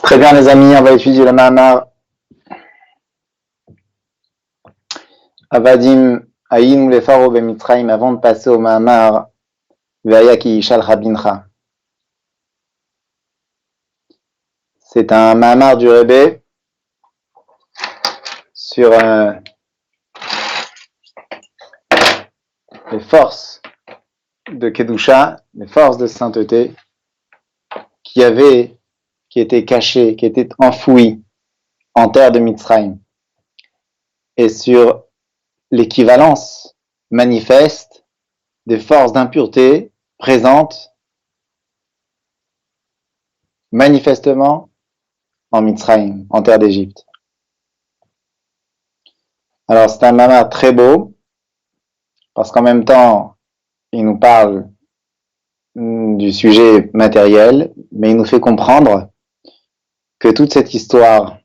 Très bien les amis, on va étudier le Mahamar Avadim Aïn ou les Pharaons Bemitraim avant de passer au Mahamar Vayaki Ishal Rabincha. C'est un Mahamar du Rebbe sur les forces de Kedusha, les forces de sainteté qui étaient cachées, qui étaient enfouies en terre de Mitzrayim, et sur l'équivalence manifeste des forces d'impureté présentes manifestement en Mitzrayim, en terre d'Égypte. Alors c'est un mamar très beau, parce qu'en même temps, il nous parle du sujet matériel, mais il nous fait comprendre que toute cette histoire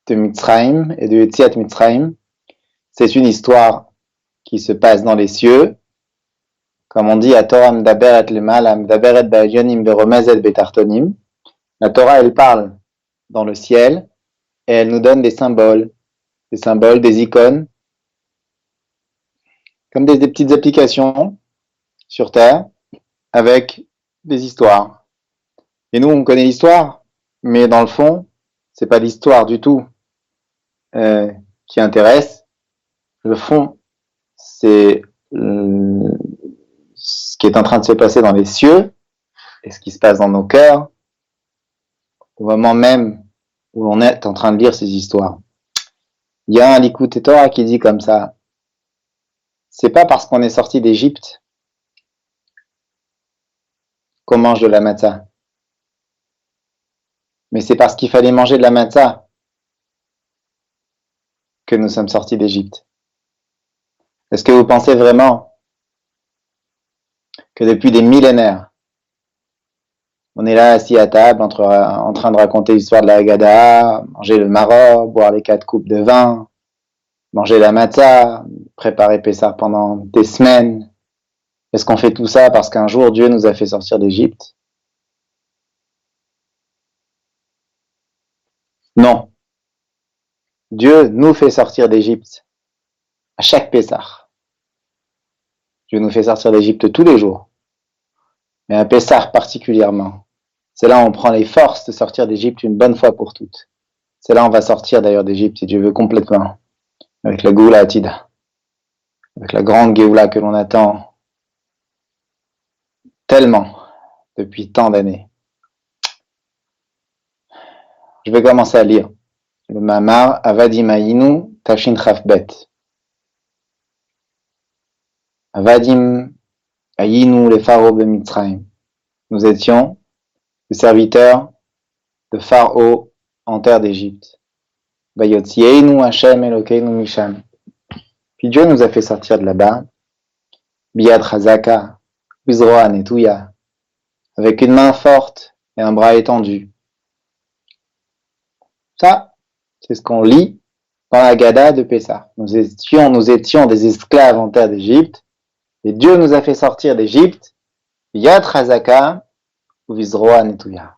de Mitzrayim et de Yetziat Mitzrayim, c'est une histoire qui se passe dans les cieux, comme on dit à Torah M'daberet Lemala, M'daberet Ba'alyonim Beromezet Betartonim. La Torah, elle parle dans le ciel et elle nous donne des symboles, des icônes, comme des petites applications sur Terre avec des histoires. Et nous, on connaît l'histoire, mais dans le fond, c'est pas l'histoire du tout qui intéresse. Le fond, c'est ce qui est en train de se passer dans les cieux et ce qui se passe dans nos cœurs au moment même où on est en train de lire ces histoires. Il y a un Likutei Torah qui dit comme ça: c'est pas parce qu'on est sorti d'Égypte qu'on mange de la matzah, mais c'est parce qu'il fallait manger de la matzah que nous sommes sortis d'Égypte. Est-ce que vous pensez vraiment que depuis des millénaires, on est là assis à table en train de raconter l'histoire de la Haggadah, manger le maror, boire les 4 coupes de vin, manger la matzah, préparer Pessah pendant des semaines? Est-ce qu'on fait tout ça parce qu'un jour Dieu nous a fait sortir d'Égypte? Non. Dieu nous fait sortir d'Égypte à chaque Pessah. Dieu nous fait sortir d'Égypte tous les jours, mais à Pessah particulièrement. C'est là où on prend les forces de sortir d'Égypte une bonne fois pour toutes. C'est là où on va sortir d'ailleurs d'Égypte, si Dieu veut, complètement, avec la Géoula Atida, avec la grande Géoula que l'on attend tellement depuis tant d'années. Je vais commencer à lire le Mahamar Avadim Aïnu Tashin Chafbet. Avadim Aïnu les Pharaons Bemitzrayim. Nous étions les serviteurs de Pharaon en terre d'Égypte. Vayotzienu Hashem Elokeinu Misham. Puis Dieu nous a fait sortir de là-bas, Biad Chazaka, Bizroa Netouya, avec une main forte et un bras étendu. Ça, c'est ce qu'on lit dans la Haggadah de Pessah. Nous étions des esclaves en terre d'Égypte, et Dieu nous a fait sortir d'Égypte, Biad Chazaka, Bizroa Netouya.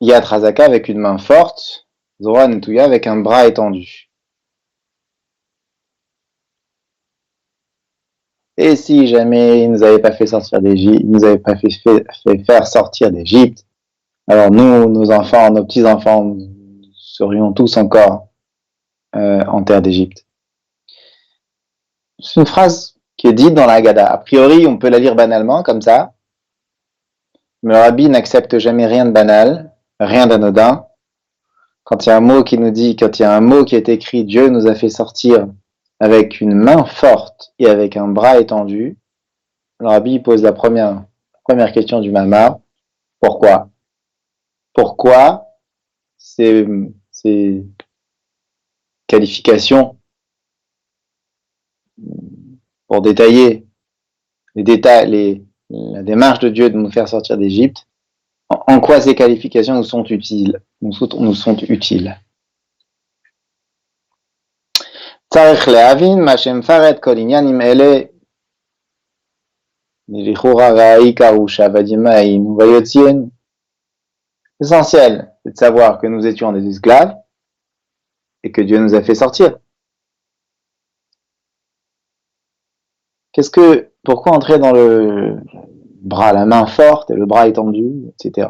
Yad Chazaka avec une main forte, Zora Netouya avec un bras étendu. Et si jamais il nous avait pas fait sortir d'Égypte, il nous avait pas fait faire sortir d'Égypte, alors nous, nos enfants, nos petits-enfants, nous serions tous encore en terre d'Égypte. C'est une phrase qui est dite dans la Haggadah. A priori, on peut la lire banalement, comme ça, mais le Rabbi n'accepte jamais rien de banal, rien d'anodin. Quand il y a un mot qui nous dit, quand il y a un mot qui est écrit, Dieu nous a fait sortir avec une main forte et avec un bras étendu, le Rabbi pose la première question du Mahamar. Pourquoi? Pourquoi ces qualifications pour détailler la démarche de Dieu de nous faire sortir d'Égypte? En quoi ces qualifications nous sont utiles? Tzarech lehavin ma shemfaret kol inyanim ele L'essentiel, c'est de savoir que nous étions des esclaves et que Dieu nous a fait sortir. Pourquoi entrer dans le bras, la main forte et le bras étendu, etc.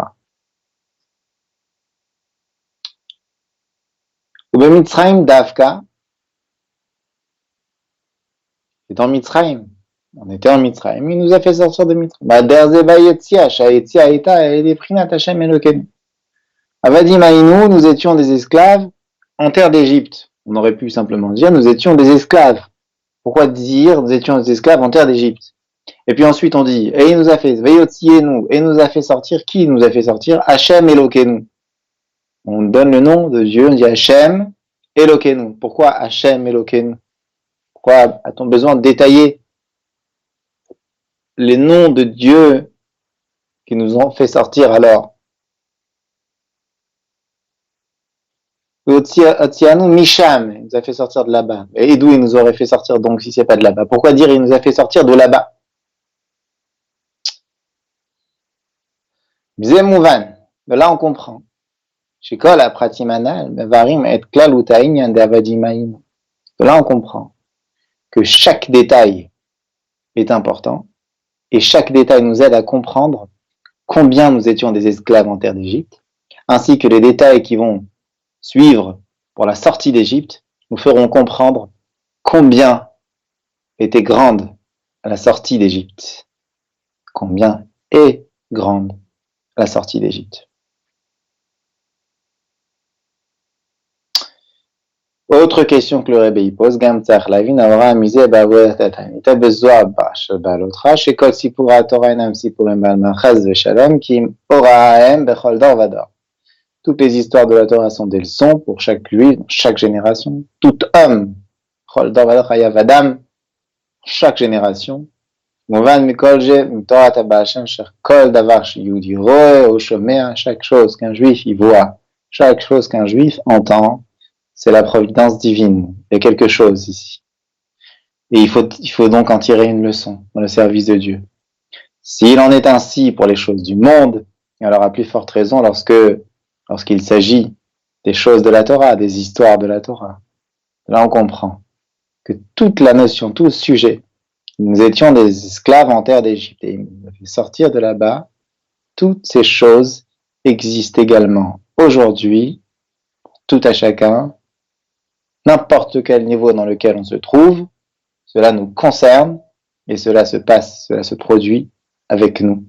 Ou Mitzrayim Davka, c'est en Mitzrayim. On était en Mitzrayim, il nous a fait sortir de Mitzrayim. Avadim Aïnou, nous étions des esclaves en terre d'Égypte. On aurait pu simplement dire, nous étions des esclaves. Pourquoi dire, nous étions des esclaves en terre d'Égypte? Et puis ensuite on dit, et il nous a fait, Veyotsienu, et nous a fait sortir, qui nous a fait sortir? Hachem Elokenu. On donne le nom de Dieu, on dit Hachem Elokenu. Pourquoi Hachem Elokenu? Pourquoi a-t-on besoin de détailler les noms de Dieu qui nous ont fait sortir alors? Otsianu Misham, il nous a fait sortir de là-bas. Et d'où il nous aurait fait sortir donc si c'est pas de là-bas? Pourquoi dire il nous a fait sortir de là-bas? Bzemouvan, de là on comprend. Shikol a pratimanal, mevarim et klalutaïn d'avadimaïn. De là on comprend que chaque détail est important et chaque détail nous aide à comprendre combien nous étions des esclaves en terre d'Égypte, ainsi que les détails qui vont suivre pour la sortie d'Égypte nous feront comprendre combien était grande la sortie d'Égypte. Combien est grande la sortie d'Égypte. Autre question que le Rebbe pose, Gam tzach lavin Avraham misé ba'avodat hatam. Ita bezoa ba'alotra shekol sipur haTorah enam sipurim ba'al machaz ve'shalom kim orahem bechol dor vador. Toutes les histoires de la Torah sont des leçons pour chaque juif, chaque génération. Tout homme, chol dor vador hayav adam, chaque génération. Mouvan mikol je m'Torah tabashem cher kol davar sheyudi roe ou shomea. Chaque chose qu'un juif y voit, chaque chose qu'un juif entend, c'est la providence divine. Il y a quelque chose ici. Et il faut donc en tirer une leçon dans le service de Dieu. S'il en est ainsi pour les choses du monde, alors à plus forte raison lorsqu'il s'agit des choses de la Torah, des histoires de la Torah. Là, on comprend que toute la notion, tout le sujet, nous étions des esclaves en terre d'Égypte et il nous a fait sortir de là-bas. Toutes ces choses existent également aujourd'hui, tout à chacun, n'importe quel niveau dans lequel on se trouve, cela nous concerne et cela se passe, cela se produit avec nous.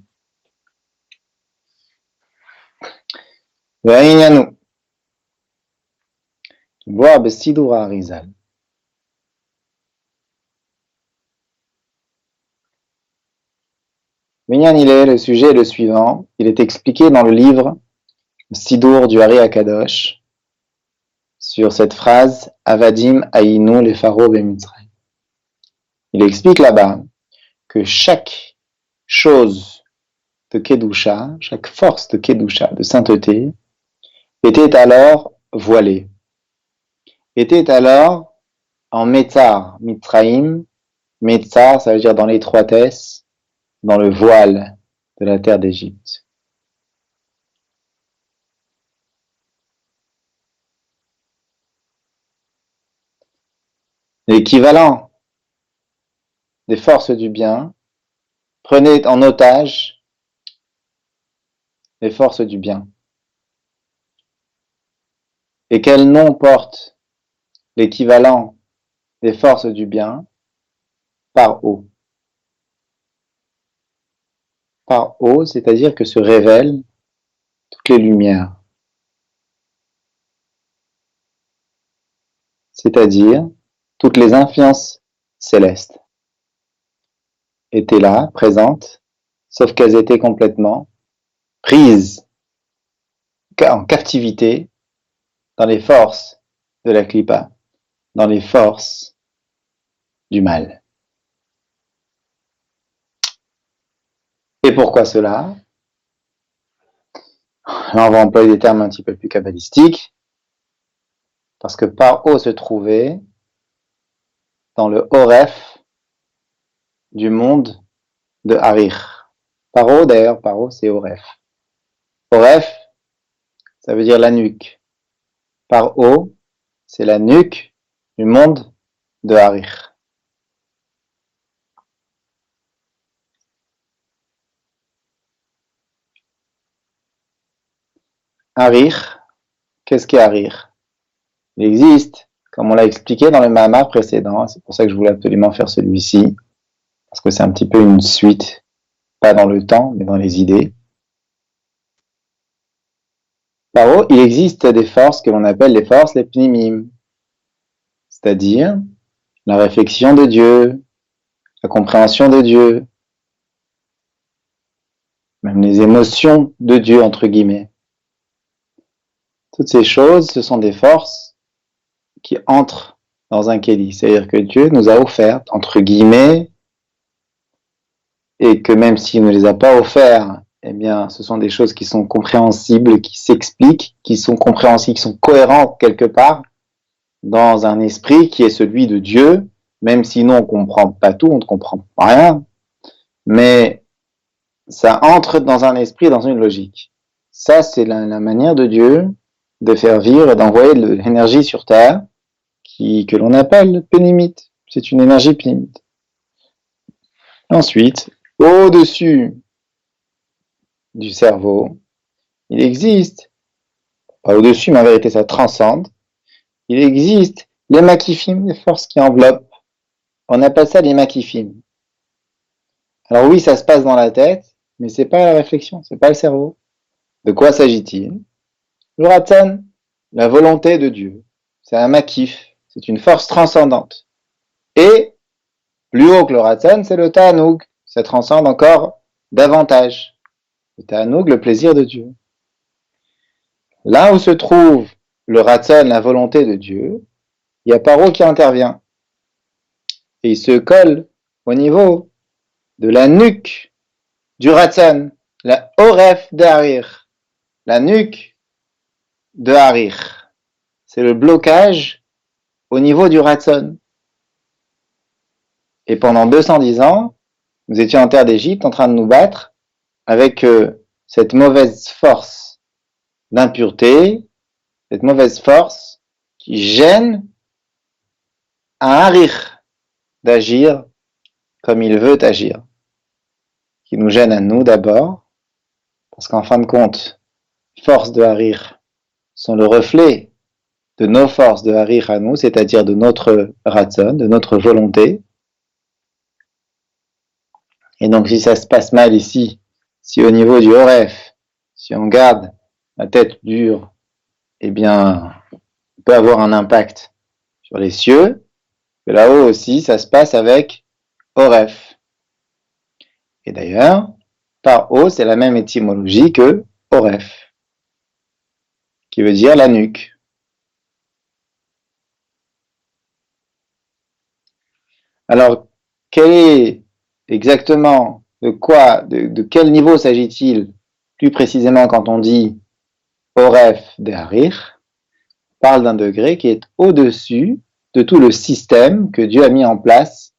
Minyan, il est, le sujet est le suivant. Il est expliqué dans le livre Sidour du Hari Akadosh sur cette phrase Avadim Aïnou les Pharaons Mitzrayim. Il explique là-bas que chaque chose de Kedusha, chaque force de Kedusha, de sainteté, était alors voilée, était alors en Metzar, Mitzrayim. Metzar, ça veut dire dans l'étroitesse, dans le voile de la terre d'Égypte. L'équivalent des forces du bien prenait en otage les forces du bien. Et quel nom porte l'équivalent des forces du bien? Par haut. Par haut, c'est-à-dire que se révèlent toutes les lumières. C'est-à-dire toutes les influences célestes étaient là, présentes, sauf qu'elles étaient complètement prises en captivité dans les forces de la Klippa, dans les forces du mal. Et pourquoi cela? Là, on va employer des termes un petit peu plus kabbalistiques, parce que par haut se trouvait dans le Horef du monde de Harich. Paro, d'ailleurs, Paro, c'est Oref. Oref, ça veut dire la nuque. Paro, c'est la nuque du monde de Harich. Harich, qu'est-ce qu'est Harich? Il existe, comme on l'a expliqué dans le Mahamar précédent, c'est pour ça que je voulais absolument faire celui-ci, parce que c'est un petit peu une suite, pas dans le temps, mais dans les idées. Paro, il existe des forces que l'on appelle les forces les pnimim, c'est-à-dire la réflexion de Dieu, la compréhension de Dieu, même les émotions de Dieu, entre guillemets. Toutes ces choses, ce sont des forces qui entrent dans un kéli. C'est-à-dire que Dieu nous a offert, entre guillemets, et que même s'il ne les a pas offerts, eh bien, ce sont des choses qui sont compréhensibles, qui s'expliquent, qui sont compréhensibles, qui sont cohérentes quelque part, dans un esprit qui est celui de Dieu, même si nous on comprend pas tout, on ne comprend rien, mais ça entre dans un esprit, dans une logique. Ça, c'est la manière de Dieu de faire vivre et d'envoyer de l'énergie sur Terre, que l'on appelle pénimite. C'est une énergie pénimite. Ensuite, au-dessus du cerveau, il existe, pas au-dessus, mais en vérité, ça transcende, il existe les makifim, les forces qui enveloppent. On appelle ça les makifim. Alors oui, ça se passe dans la tête, mais c'est pas la réflexion, c'est pas le cerveau. De quoi s'agit-il? Le Ratsan, la volonté de Dieu. C'est un makif, c'est une force transcendante. Et plus haut que le Ratsan, c'est le Ta'anoug. Ça transcende encore davantage. Le Ta'anoug, le plaisir de Dieu. Là où se trouve le Ratsan, la volonté de Dieu, il y a Paro qui intervient. Et il se colle au niveau de la nuque du Ratsan, la Oref d'Arir, la nuque de Harir. C'est le blocage au niveau du Ratson. Et pendant 210 ans, nous étions en terre d'Égypte en train de nous battre avec cette mauvaise force d'impureté, cette mauvaise force qui gêne à Harir d'agir comme il veut agir, qui nous gêne à nous d'abord, parce qu'en fin de compte, les forces de Harir sont le reflet de nos forces de Harir à nous, c'est-à-dire de notre Ratson, de notre volonté. Et donc si ça se passe mal ici, si au niveau du Horef, si on garde la tête dure, eh bien, on peut avoir un impact sur les cieux. Et là-haut aussi, ça se passe avec Horef. Et d'ailleurs, par haut, c'est la même étymologie que Horef, qui veut dire la nuque. Alors, quel est exactement de quel niveau s'agit-il plus précisément quand on dit Horef de Harir? Parle d'un degré qui est au-dessus de tout le système que Dieu a mis en place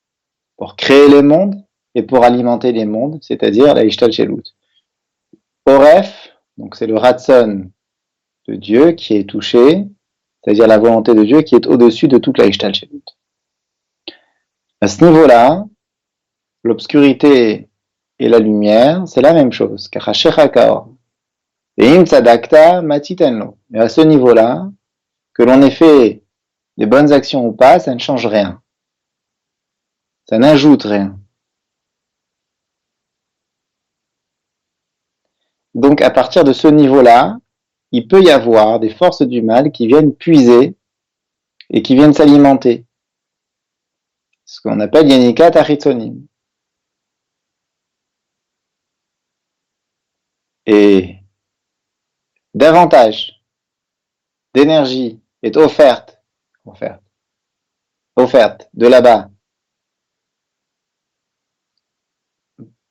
pour créer les mondes et pour alimenter les mondes, c'est-à-dire la Ishtal Shelut. Oref, donc c'est le Ratson de Dieu qui est touché, c'est-à-dire la volonté de Dieu qui est au-dessus de toute la Ishtal Shelut. À ce niveau-là, l'obscurité et la lumière, c'est la même chose. Et im tzadakta matitenlo. Mais à ce niveau-là, que l'on ait fait des bonnes actions ou pas, ça ne change rien. Ça n'ajoute rien. Donc à partir de ce niveau-là, il peut y avoir des forces du mal qui viennent puiser et qui viennent s'alimenter. Ce qu'on appelle Yenika Tachitsonim. Et davantage d'énergie est offerte de là-bas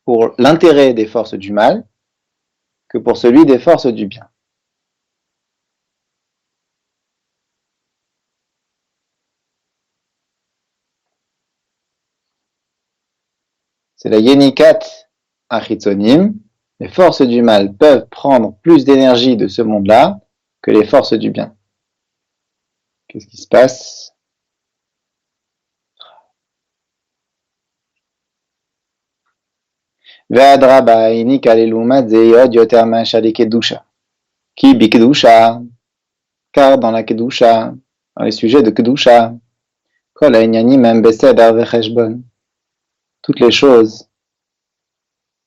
pour l'intérêt des forces du mal que pour celui des forces du bien. c'est la Yenikat Achitzonim. Les forces du mal peuvent prendre plus d'énergie de ce monde-là que les forces du bien. Qu'est-ce qui se passe? Ve'adraba inika lelumat zeyod yoter ma'asher kedusha. Ki bi kedusha, car dans la kedusha, dans les sujets de kedusha, kol ha'inyanim hem beseder ve'cheshbon. Toutes les choses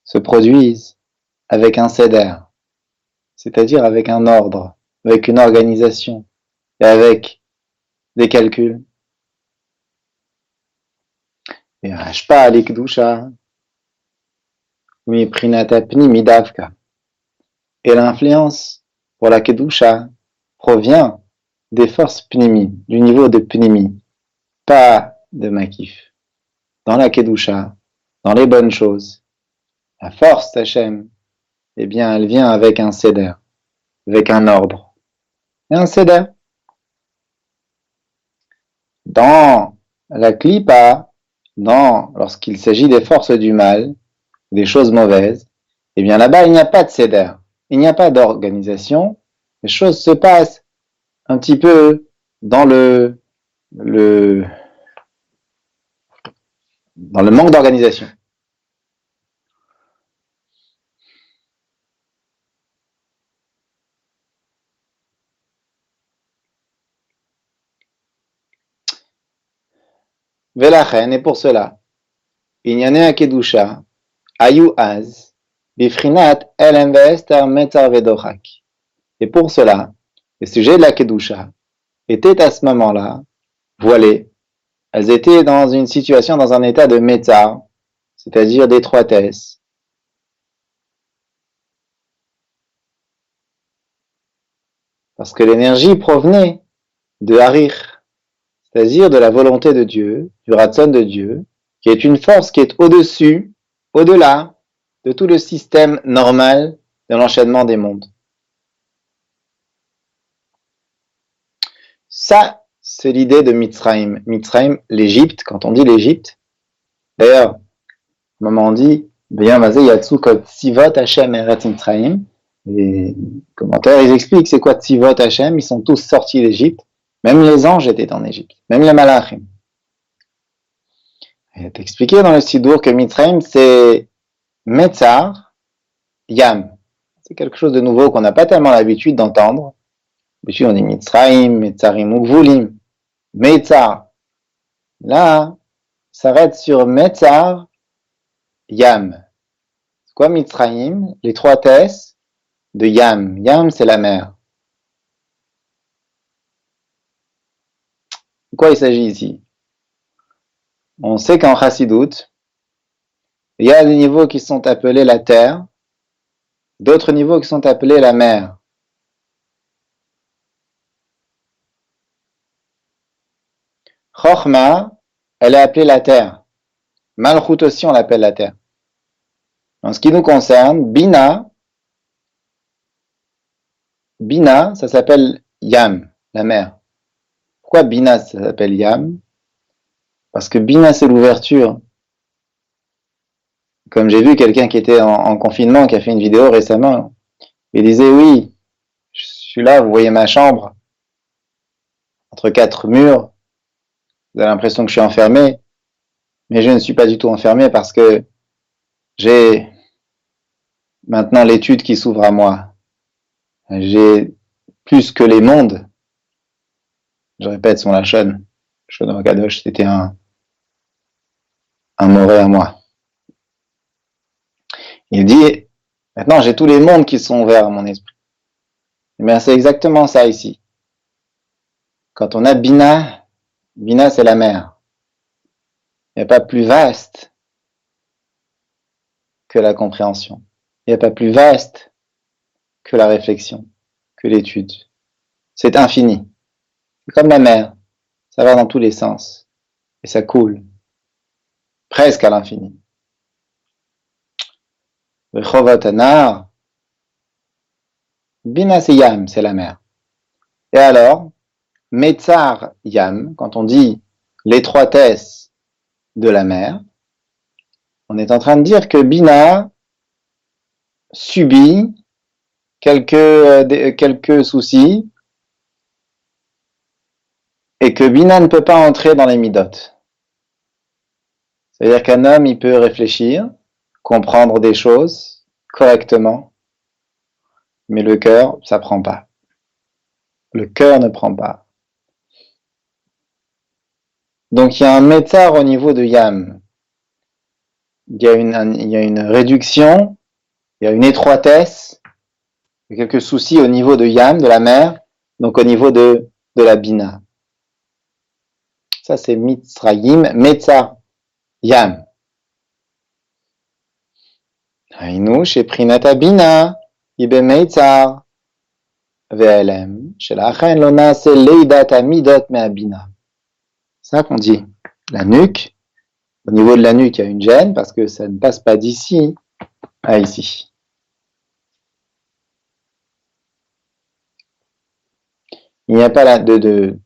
se produisent avec un seder, c'est-à-dire avec un ordre, avec une organisation et avec des calculs. Et hashpa li kedusha. Et l'influence pour la Kedusha provient des forces Pnimi, du niveau de Pnimi, pas de Makif. Dans la Kedusha, dans les bonnes choses, la force d'Hachem, eh bien, elle vient avec un Seder, avec un ordre. Et un Seder. Dans la Klipa, lorsqu'il s'agit des forces du mal, des choses mauvaises, eh bien là-bas, il n'y a pas de céder, il n'y a pas d'organisation, les choses se passent un petit peu dans le manque d'organisation. Velachen, et pour cela, Inyane Akedusha, Ayu Az, Bifrinat El Ester Metzar Vedochak. Et pour cela, les sujets de la Kedusha étaient à ce moment-là voilés. Elles étaient dans une situation, dans un état de Metzar, c'est-à-dire d'étroitesse. Parce que l'énergie provenait de Harich, c'est-à-dire de la volonté de Dieu, du Ratson de Dieu, qui est une force qui est au-dessus, au-delà de tout le système normal de l'enchaînement des mondes. Ça, c'est l'idée de Mitzrayim. Mitzrayim, l'Égypte, quand on dit l'Égypte, d'ailleurs, au moment on dit B'yam yatsu kol tzivot Hashem eretz Mitzrayim, les commentaires, ils expliquent c'est quoi tzivot Hashem, ils sont tous sortis d'Égypte, même les anges étaient en Égypte, même les malachim. Il est expliqué dans le Sidour que Mitzrayim, c'est Metzar, Yam. C'est quelque chose de nouveau qu'on n'a pas tellement l'habitude d'entendre. D'habitude, on dit Mitzrayim, Metzarim ou Gvulim. Metzar. Là, ça s'arrête sur Metzar, Yam. C'est quoi Mitzrayim? L'étroitesse de Yam. Yam, c'est la mer. De quoi il s'agit ici? On sait qu'en Chassidut, il y a des niveaux qui sont appelés la terre, d'autres niveaux qui sont appelés la mer. Chochma, elle est appelée la terre. Malchut aussi, on l'appelle la terre. En ce qui nous concerne, Bina, ça s'appelle Yam, la mer. Pourquoi Bina, ça s'appelle Yam? Parce que Bina, c'est l'ouverture. Comme j'ai vu quelqu'un qui était en confinement, qui a fait une vidéo récemment, il disait, oui, je suis là, vous voyez ma chambre, entre 4 murs, vous avez l'impression que je suis enfermé, mais je ne suis pas du tout enfermé parce que j'ai maintenant l'étude qui s'ouvre à moi. J'ai plus que les mondes. Je répète son lachon. Shon Kadosh, c'était un moré à moi. Il dit, maintenant j'ai tous les mondes qui sont ouverts à mon esprit. Mais c'est exactement ça ici. Quand on a Bina, Bina c'est la mer. Il n'y a pas plus vaste que la compréhension. Il n'y a pas plus vaste que la réflexion, que l'étude. C'est infini. C'est comme la mer. Ça va dans tous les sens. Et ça coule. Presque à l'infini. Rechovat Anar, Bina c'est Yam, c'est la mer. Et alors, Metzar Yam, quand on dit l'étroitesse de la mer, On est en train de dire que Bina subit quelques soucis et que Bina ne peut pas entrer dans les midotes. C'est-à-dire qu'un homme, il peut réfléchir, comprendre des choses correctement, mais le cœur, ça prend pas. Le cœur ne prend pas. Donc il y a un métar au niveau de Yam. Il y a une réduction, il y a une étroitesse, il y a quelques soucis au niveau de Yam, de la mer, donc au niveau de la Bina. Ça c'est Mitzrayim, Metzar, Yam. Hainu, chez Prinata Bina, Ibe Metzar, VLM, chez la Achen Lona, c'est Leidata Midot Me'abina. C'est ça qu'on dit. La nuque, au niveau de la nuque, il y a une gêne parce que ça ne passe pas d'ici à ici. Il n'y a pas de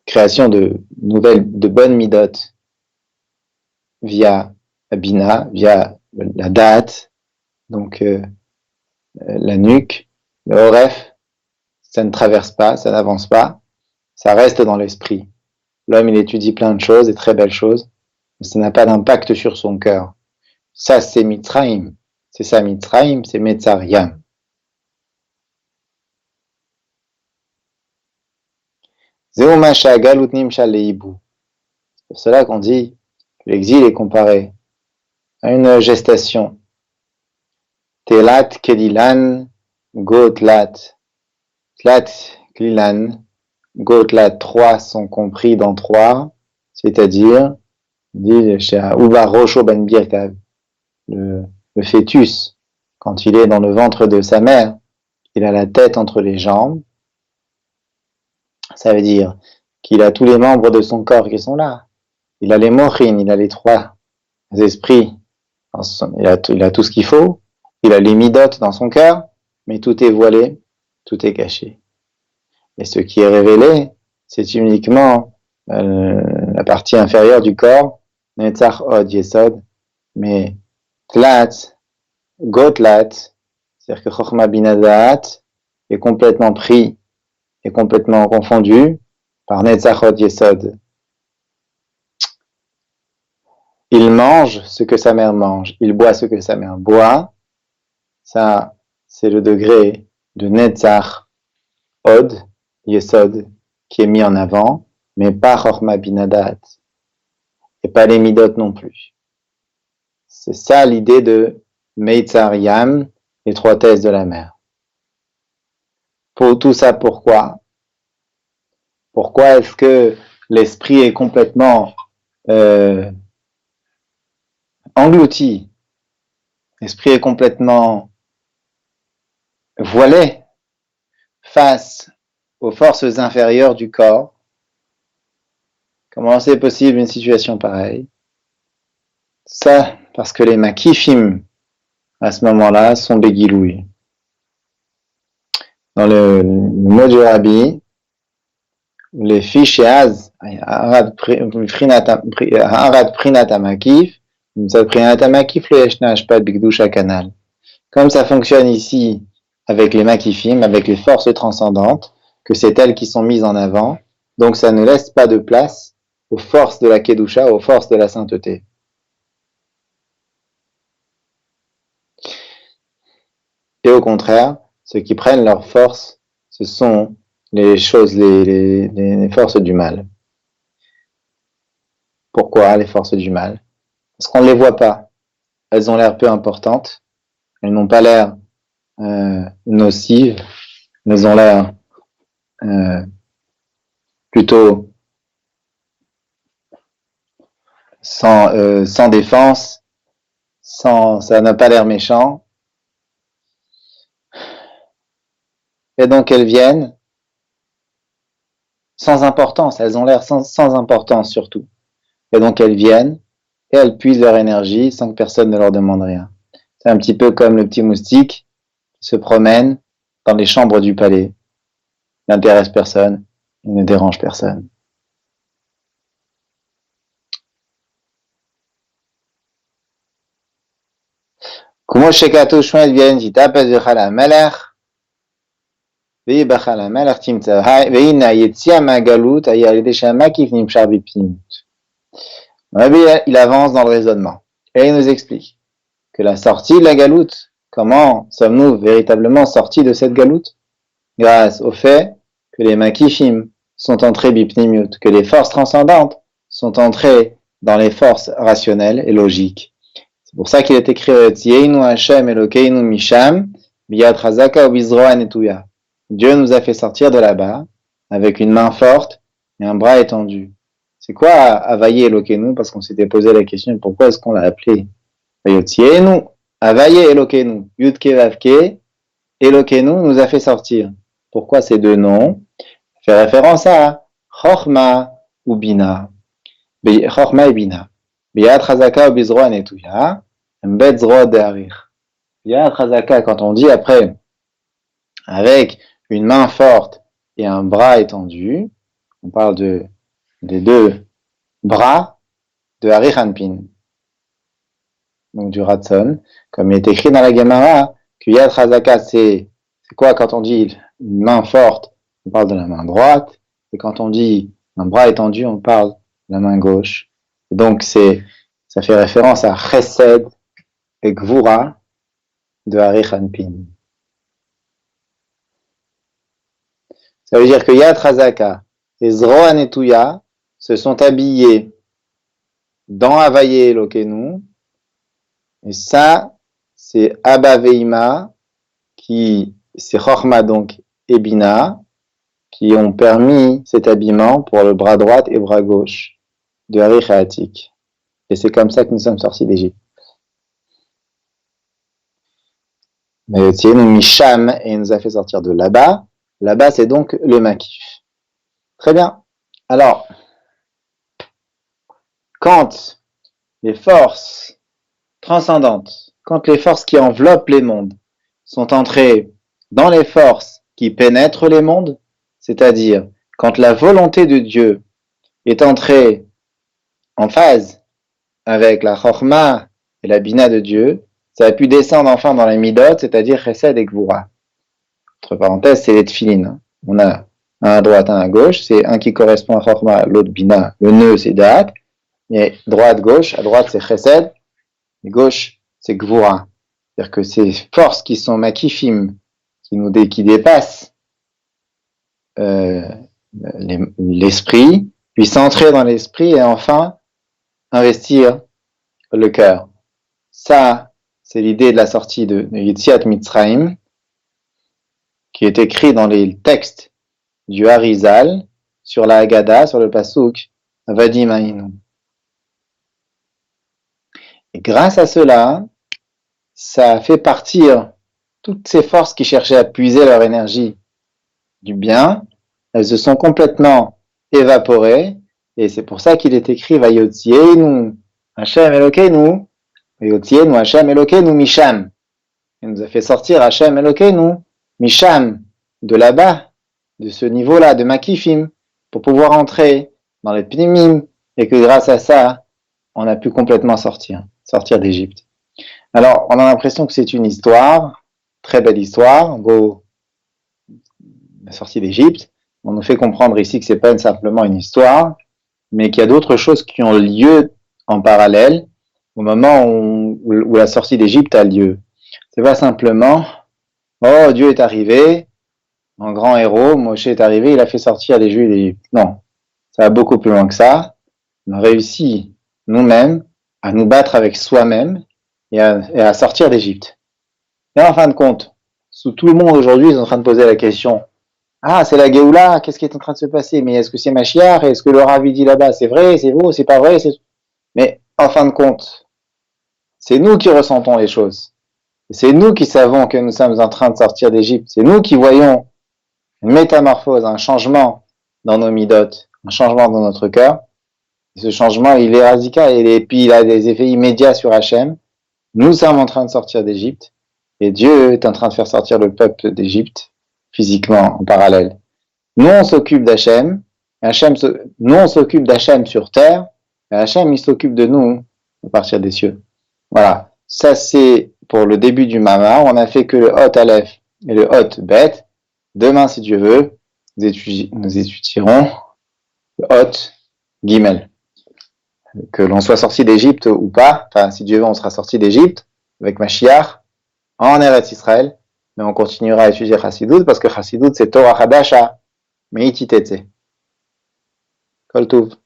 création de nouvelles, de bonnes midotes via la bina, via la date, donc la nuque, le oref, ça ne traverse pas, ça n'avance pas, ça reste dans l'esprit. L'homme, il étudie plein de choses, des très belles choses, mais ça n'a pas d'impact sur son cœur. Ça, c'est Mitzrayim. C'est ça, Mitzrayim, c'est Metzar Yam. C'est pour cela qu'on dit que l'exil est comparé à une gestation. Telat Kedilan Gotlat. Tlat Klilan Gotlat, 3 sont compris dans 3, c'est-à-dire, dit chez Uba Rosho Ben Birkav, le fœtus, quand il est dans le ventre de sa mère, il a la tête entre les jambes, ça veut dire qu'il a tous les membres de son corps qui sont là. Il a les mochines, il a les 3 esprits, il a tout ce qu'il faut, il a les midotes dans son cœur, mais tout est voilé, tout est caché. Et ce qui est révélé, c'est uniquement la partie inférieure du corps, Netzach Od Yesod, mais Tlat, Gotlat, c'est-à-dire que Chochma Binadaat est complètement pris, est complètement confondu par Netzach Od Yesod. Il mange ce que sa mère mange, il boit ce que sa mère boit, ça c'est le degré de Netzach Od Yesod qui est mis en avant, mais pas Chochma Binadat, et pas les Midot non plus. C'est ça l'idée de Meitzar Yam, l'étroitesse de la mer. Pour tout ça, pourquoi? Pourquoi est-ce que l'esprit est complètement englouti? L'esprit est complètement voilé face aux forces inférieures du corps. Comment c'est possible une situation pareille? Ça, parce que les makifim, à ce moment-là, sont béguilouis. Dans le mot du Rabbi, les fiches et az, harad prinatamakif, prinatamakif le yeshnash pas bigdusha canal. Comme ça fonctionne ici avec les makifim, avec les forces transcendantes, que c'est elles qui sont mises en avant, donc ça ne laisse pas de place aux forces de la kedusha, aux forces de la sainteté. Et au contraire, ceux qui prennent leur force, ce sont les choses, les forces du mal. Pourquoi les forces du mal? Parce qu'on ne les voit pas. Elles ont l'air peu importantes. Elles n'ont pas l'air nocives. Elles ont l'air plutôt sans défense. Ça n'a pas l'air méchant. Et donc elles viennent sans importance. Elles ont l'air sans importance surtout. Et donc elles viennent et elles puisent leur énergie sans que personne ne leur demande rien. C'est un petit peu comme le petit moustique qui se promène dans les chambres du palais. Il n'intéresse personne, il ne dérange personne. Moshe Katou Shmuel vient d'Itapes de Chalamelech, ויבחל המלך תמצא, והנה היציאה מהגלות היה על ידי שהמקיף נמשך בפנימיות. Rabbi, il avance dans le raisonnement et il nous explique que la sortie de la galoute, comment sommes-nous véritablement sortis de cette galoute? Grâce au fait que les makifim sont entrés bipnimiut, que les forces transcendantes sont entrées dans les forces rationnelles et logiques. C'est pour ça qu'il est écrit Yetzienu Hashem Elokeinu Misham Biyad Chazaka Ubizroa Netuya. Dieu nous a fait sortir de là-bas avec une main forte et un bras étendu. C'est quoi Avaye Elokeinu? Parce qu'on s'était posé la question pourquoi est-ce qu'on l'a appelé Yetzienu Avaye Elokeinu Yudke Vavke Elokeinu nous a fait sortir. Pourquoi ces deux noms? Ça fait référence à Chochma ou Bina. Chochma et Bina. Biyad Chazaka Ubizroa Netuya Mbet Zro De'arich. Biyad Chazaka, quand on dit après avec une main forte et un bras étendu, on parle des deux bras de Arich Anpin, donc du Ratson, comme il est écrit dans la Gemara, que Yad Chazaka, c'est quoi quand on dit une main forte, on parle de la main droite, et quand on dit un bras étendu, on parle de la main gauche. Et donc ça fait référence à Chesed et Gvura de Arich Anpin. Ça veut dire que Yad Chazaka et Zroa Netuya se sont habillés dans Havaye Elokeinu, et ça, c'est Abba Veima, c'est Chochma donc et Bina, qui ont permis cet habillement pour le bras droit et bras gauche de Arich Haatik. Et c'est comme ça que nous sommes sortis d'Égypte. Mais Tziyenu Misham, et il nous a fait sortir de là-bas. Là-bas, c'est donc le Makif. Très bien. Alors, quand les forces transcendantes, quand les forces qui enveloppent les mondes sont entrées dans les forces qui pénètrent les mondes, c'est-à-dire quand la volonté de Dieu est entrée en phase avec la Chochma et la Bina de Dieu, ça a pu descendre enfin dans la Midot, c'est-à-dire Chesed et Gvura. Entre parenthèses, c'est les tefilines. On a un à droite, un à gauche. C'est un qui correspond à Chochma, l'autre Bina. Le nœud, c'est Da'at. Et droite, gauche. À droite, c'est Chesed. Et gauche, c'est Gvura. C'est-à-dire que ces forces qui sont makifim, qui dépassent l'esprit, puissent entrer dans l'esprit et enfin investir le cœur. Ça, c'est l'idée de la sortie de Yetziat Mitzrayim, qui est écrit dans les textes du Harizal, sur la Haggadah, sur le Pasuk, Avadim Hainu. Et grâce à cela, ça a fait partir toutes ces forces qui cherchaient à puiser leur énergie du bien, elles se sont complètement évaporées, et c'est pour ça qu'il est écrit Vayotzienu Hashem Elokeinu, Vayotzienu Hashem Elokeinu Misham. Il nous a fait sortir Hashem Elokeinu Misham, de là-bas, de ce niveau-là, de Makifim, pour pouvoir entrer dans les Pnimim, et que grâce à ça, on a pu complètement sortir d'Égypte. Alors, on a l'impression que c'est une histoire, très belle histoire, la sortie d'Égypte. On nous fait comprendre ici que c'est pas simplement une histoire, mais qu'il y a d'autres choses qui ont lieu en parallèle au moment où la sortie d'Égypte a lieu. C'est pas simplement oh, Dieu est arrivé, un grand héros, Moshe est arrivé, il a fait sortir les Juifs d'Égypte. Non, ça va beaucoup plus loin que ça. On a réussi, nous-mêmes, à nous battre avec soi-même et à sortir d'Égypte. Et en fin de compte, tout le monde aujourd'hui est en train de poser la question, ah, c'est la Géoula, qu'est-ce qui est en train de se passer? Mais est-ce que c'est Mashiach? Est-ce que le Rav dit là-bas, c'est vrai, c'est faux, c'est pas vrai? Mais en fin de compte, c'est nous qui ressentons les choses. C'est nous qui savons que nous sommes en train de sortir d'Égypte. C'est nous qui voyons une métamorphose, un changement dans nos midotes, un changement dans notre cœur. Et ce changement, il est radical et puis il a des effets immédiats sur Hachem. Nous sommes en train de sortir d'Égypte et Dieu est en train de faire sortir le peuple d'Égypte physiquement en parallèle. Nous, on s'occupe d'Hachem, nous, on s'occupe d'Hachem sur terre, et Hachem, il s'occupe de nous à partir des cieux. Voilà. Ça, c'est pour le début du Mama, on a fait que le Hot Aleph et le Hot Bet. Demain, si Dieu veut, nous étudierons le Hot Gimel. Que l'on soit sorti d'Égypte ou pas, enfin, si Dieu veut, on sera sorti d'Égypte avec Mashiach en Eretz Israël, mais on continuera à étudier Chassidut parce que Chassidut, c'est Torah Hadasha, Meititetse. Kol Tov.